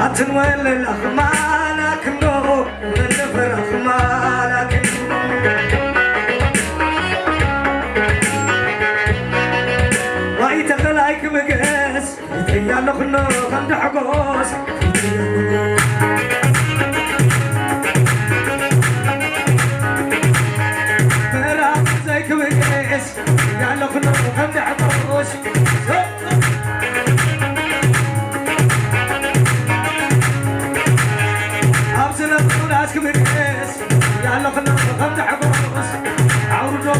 أتنول الأخمالك نو ونفر أخمالك وايت خلايك مقاس يا لخنو خند حقوس مراب زيك مقاس يا لخنو خند حقوس أبزل الناس كمقاس يا لخنو خند حقوس عوردو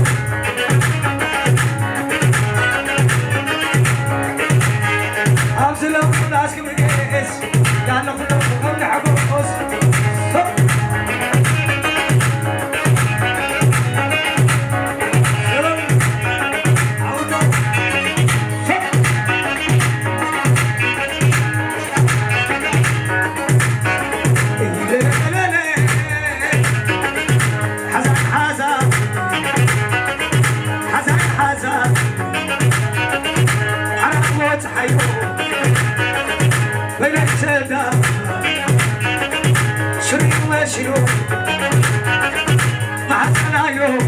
أبزلوا ناس كمقاس يا لخنو خند حقوس شنو مع الثنايو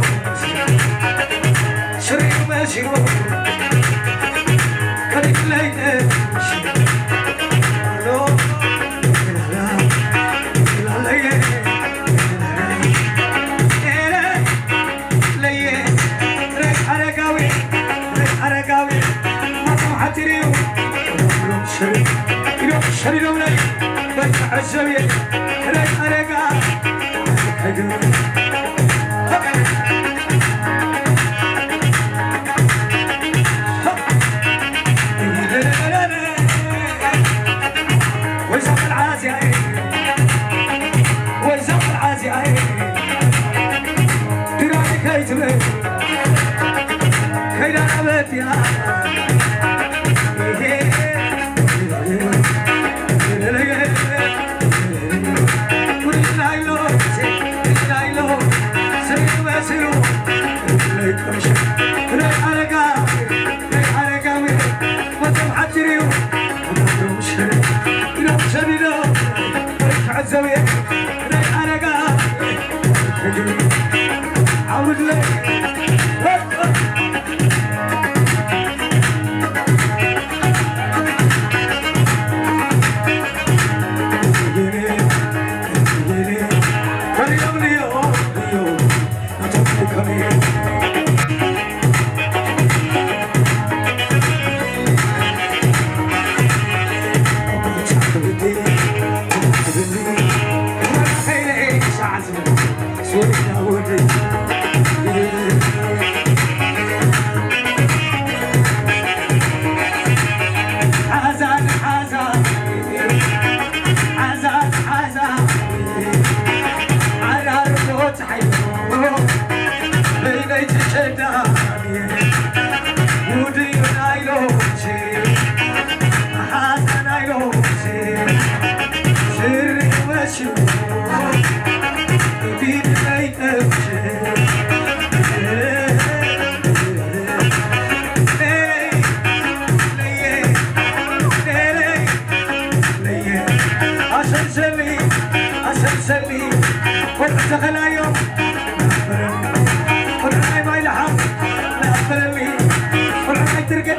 شري ما شنو خليك ليلة لو لا ليه ليه ريح حرقاوي ريح حرقاوي ما طمحت ريو شري يروح شري لو ليه بفتح الزاوية ريح حرقاوي ويزق العازي ويزق العازي تراك كيتمي كيدا أبتي الزاوية ريح حرقة عود لي سلي وتغلى يوم والعاي ما يلحق لا فرمي والعاي ترقد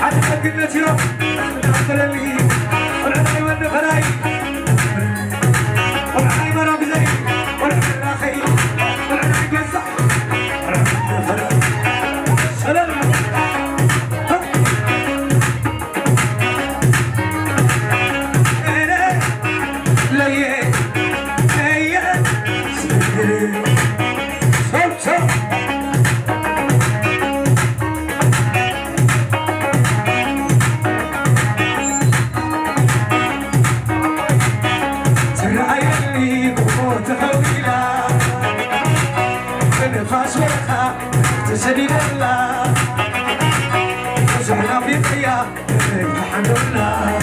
حتى قلنا يوم لا فرمي والعاي والنفراي والعاي مرق زي والعاي راخي والعاي قزع سلام تسديد الله زحنا في الحياة الحمد لله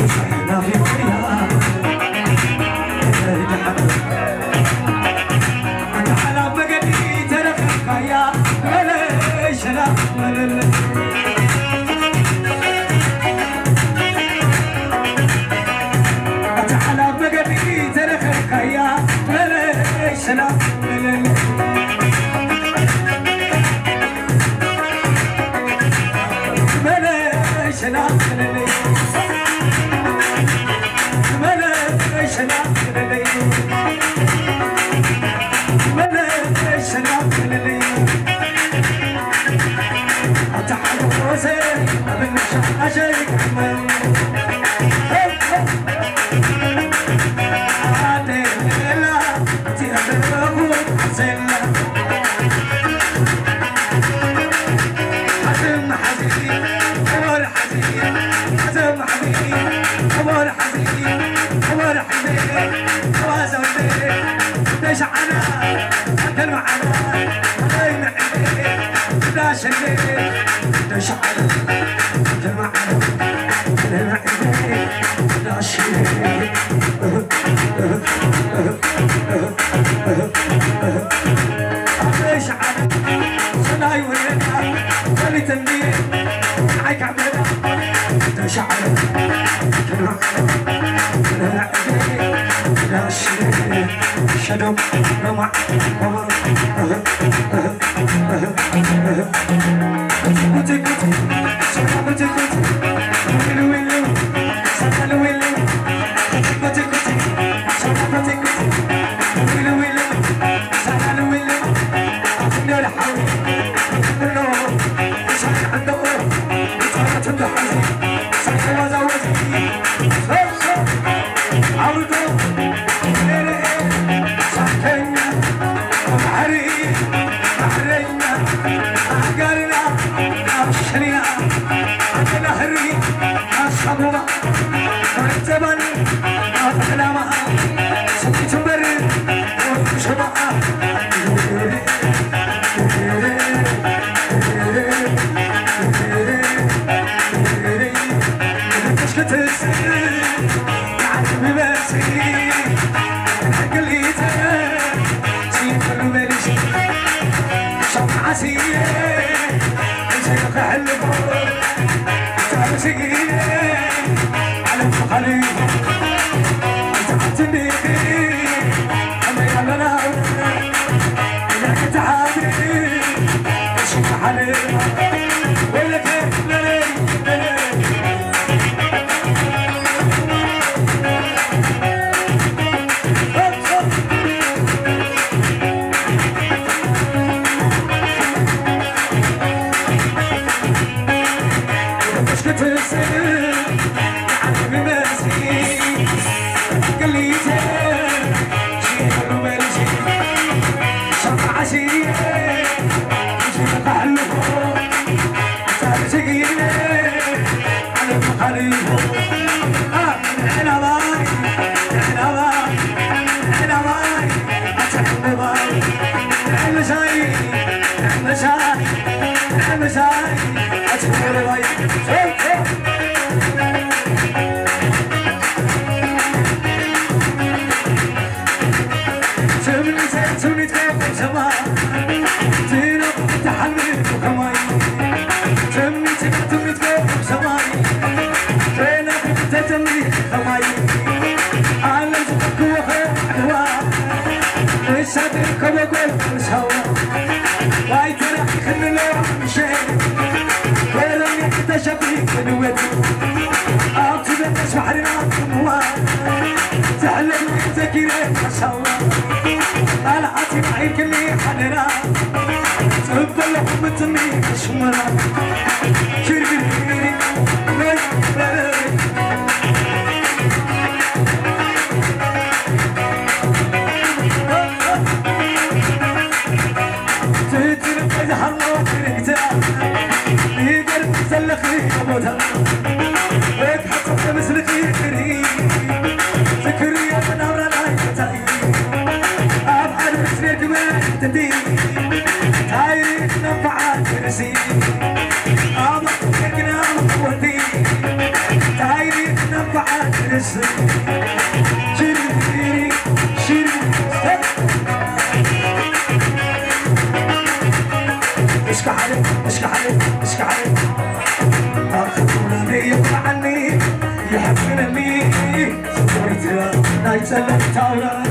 زحنا في الحياة الحمد لله أنا على بقدي ترى يا تعالى بقدي ترخك يا ملي سلام ملي سلام ملي سلام ملي سلام تعالى وزي من شاشك شنو رمع رمع كوتي كوتي شنو كوتي كوتي ويلو ويلو سكالو ويلو كوتي كوتي شنو كوتي كوتي ويلو ويلو سكالو ويلو عطيني الحل كله شنو عنده وصارت عنده حزين شنو وزوزي عودوا اشكى عليك اشكى عليك اشكى عليك خلوني يطلع عني يحبني سويتها نايت التاورا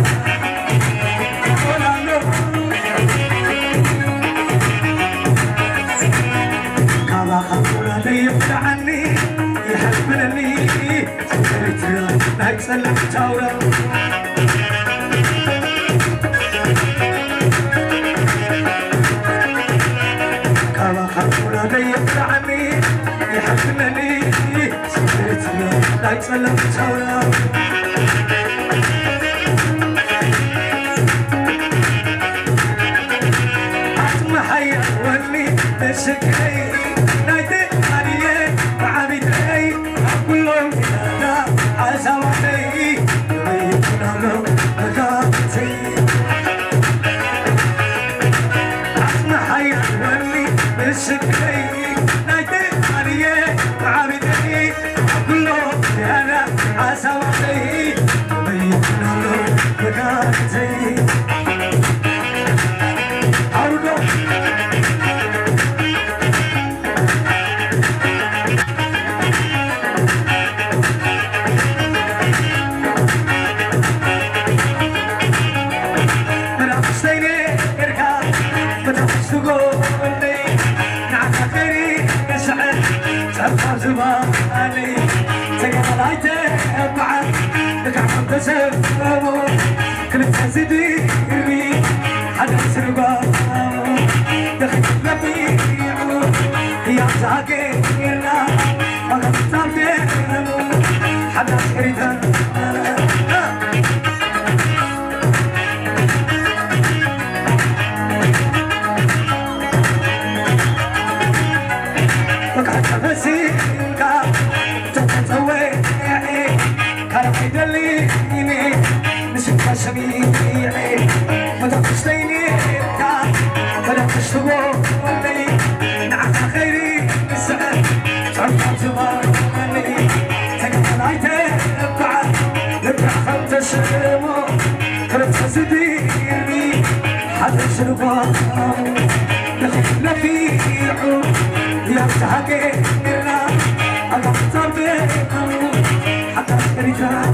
كما خلوني يطلع عني يحبني سويتها نايت التاورا خلوني يطلع عني يحبني سويتها نايت التاورا شكري نايتي عليك وعبيتي كلهم كذا عزوتي ويكون لهم مكانتي عزم حياة ولي بالشكري نايتي عليك وعبيتي كلهم كذا عزوتي ويكون لهم مكانتي زماني تقبلايته بعد لك عم تسببو كنت تزيدي يرمي حدا سربا دخلت لبيعو يا زاقينا ما قمت حدا سريتا شبيعي ما تقصيني ولا تشتغلني نعم خيري السعد تعرف زماني تقبل عيتي بعد لبع خمت شرمو كنت تزديني حد شربا دخل لفيعو يا تحقينا أنا اختربينو حتى تريجا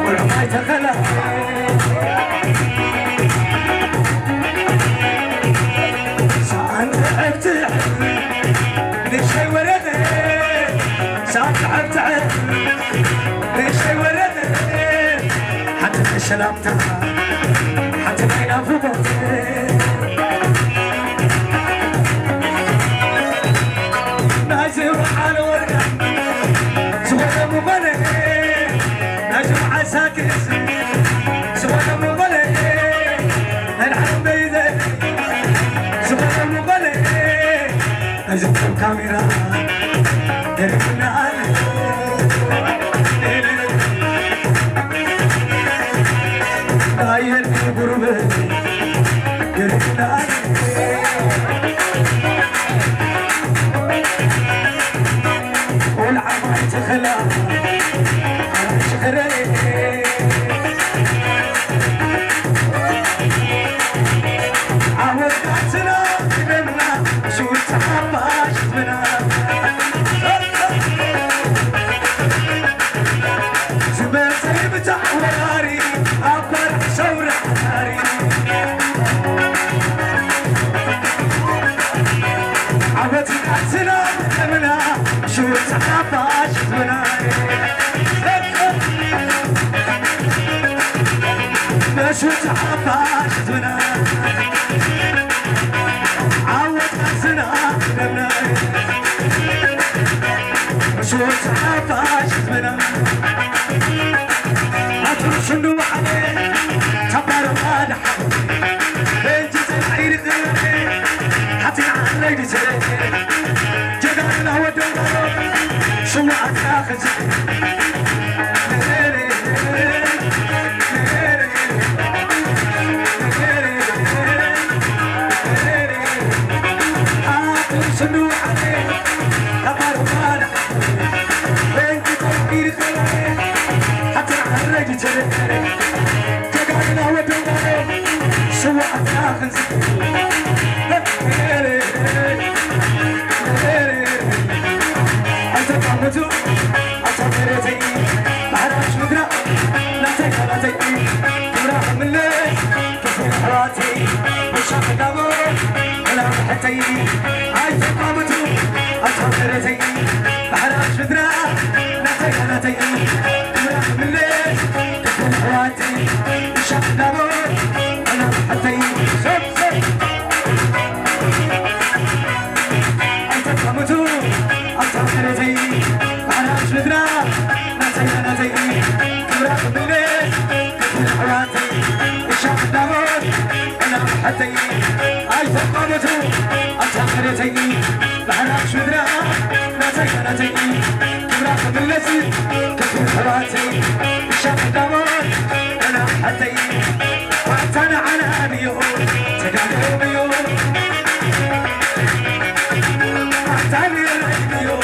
والعماي تخلى ساعة تعبت ليش شي وردني ساعة تعبت ليش شي وردني حتى شلامتها حتى بينا في بطني نازل على ورقة سوانا مبلغ نجم عساكس سوانا مبلغ العالم بيدي سوانا مبلغ نجم الكاميرا يرفنا علي داير في قربي يرفنا علي والعمى تخلى على شخري عودتنا قدمنا شو التحبة شفنا زبال زي بتاع وراري أكبر شورة حراري عودتنا قدمنا شو التحبة شفنا شو التحبة شفنا عودتنا قدمنا شو التحبة شفنا شنو عليك تبر واضح انت زي غيري حتى عليك زي جدعنا ودور شو اتاخذ شنو عليك تبر واضح انت زي غيري حتى عليك زي جدعنا ودور شو اتاخذ أنتو أتمرتي بعرفش مدرا لا تكلتي كبرا حملي كفي حراتي وشاق دامو ولا حتي عايز قامتو أتمرتي بعرفش مدرا لا تكلتي كبرا حملي كفي حراتي وشاق دامو ولا حتي سب سب أنت قامتو أتمرتي بعرفش مدرا نتي كبرا حملي كفي حراتي وشاق دامو أنا حتي عايز قامتو أتمرتي بعرفش مدرا نتي كبرا حملي كفي حراتي وشاق دامو أنا حتي وعدتنا على أبيو تقالوا بيو وعدتني الأبيو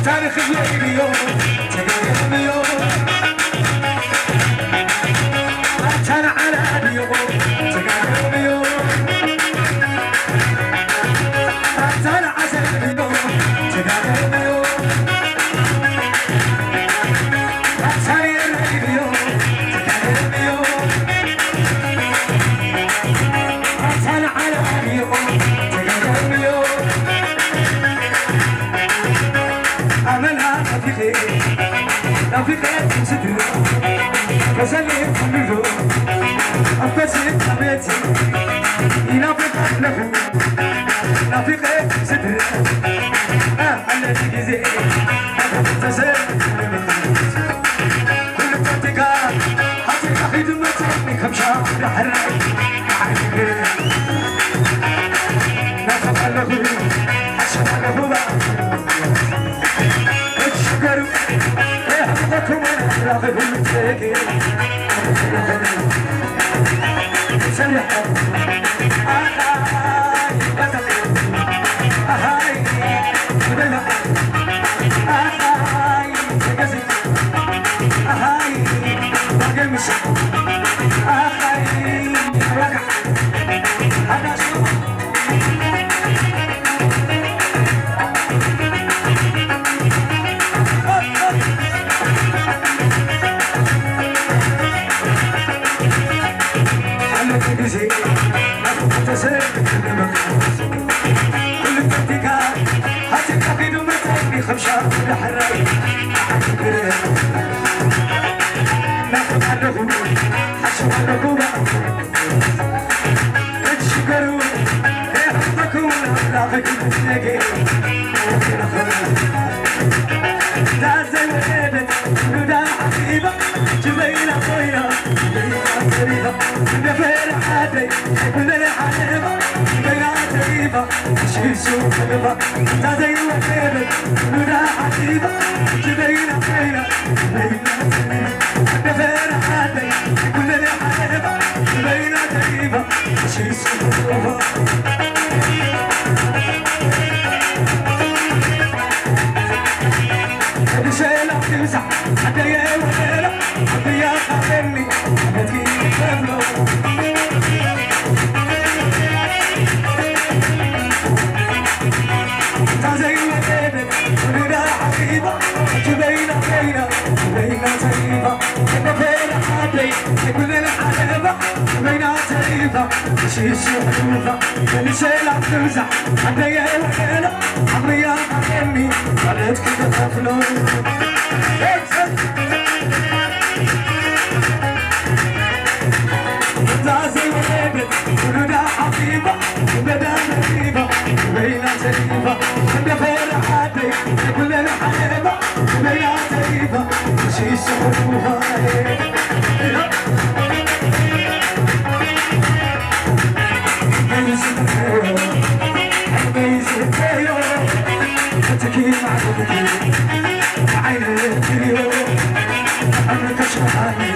تاريخ اليوم تقال اليوم أتنا على اليوم تقال اليوم أتنا على اليوم تقال اليوم أتنا اليوم تقال اليوم أتنا على اليوم تقال اليوم عملها رفيقي صدري غزالي كله أبسي حبيتي ينافق له رفيقي صدري على تجزي تسير كل فتقة حتى أخيد متعني كم شهر حرق نافق له حشر له شكروا يحفظكم راغب المتاكل سمحوا أهاي بطل أهاي بلا أهاي تجزي أهاي باقي مش أهاي رجع هذا شو ركوبة تشكروا يحبكم أخلاقك تلاقي تعزل وحيدك ودا حبيبة جبينا طيرة جبينا طريقة نفير حادي كل الحبيبة جبينا طريقة شيسو حبيبة تعزل وحيدك ودا حبيبة جبينا طيرة جبينا طريقة نفير حادي كل الحبيبة جبينا طريقة شيسو حبيبة شيلة تمسح حدايا وغيرة حدايا خاطرني حدايا خاطرني تعزي وغيرك ولنا حبيبة جبينا خيرة جبينا طيبة كنا فينا حادي كل الحبيبة جبينا طيبة شيش وحبوبة كل شيلة تمسح حدايا وغيرة حدايا خاطرني قالت كده تفلون تعزي وغيرك ولنا حبيبة وبدا نبيبة بينا تريبة كنا فينا حادي كل الحبيبة بينا تريبة شي سحبوها Amazing Tayo تكي معبودي عيني تريو أنا كشهاني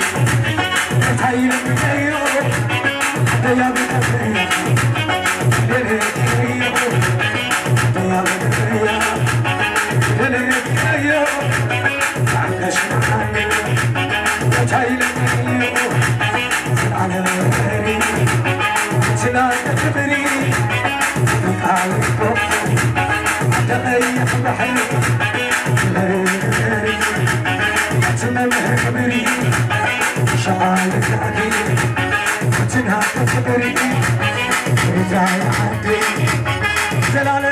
تايل ميو ديا بتريا للي تريو ديا بتريا للي تريو أنا كشهاني تايل ميو على الغريب سنا تبري على الكوف تغير بحر غيري أتمنى خبري شعالك عدي وتنهى خبري رجع حدي زلال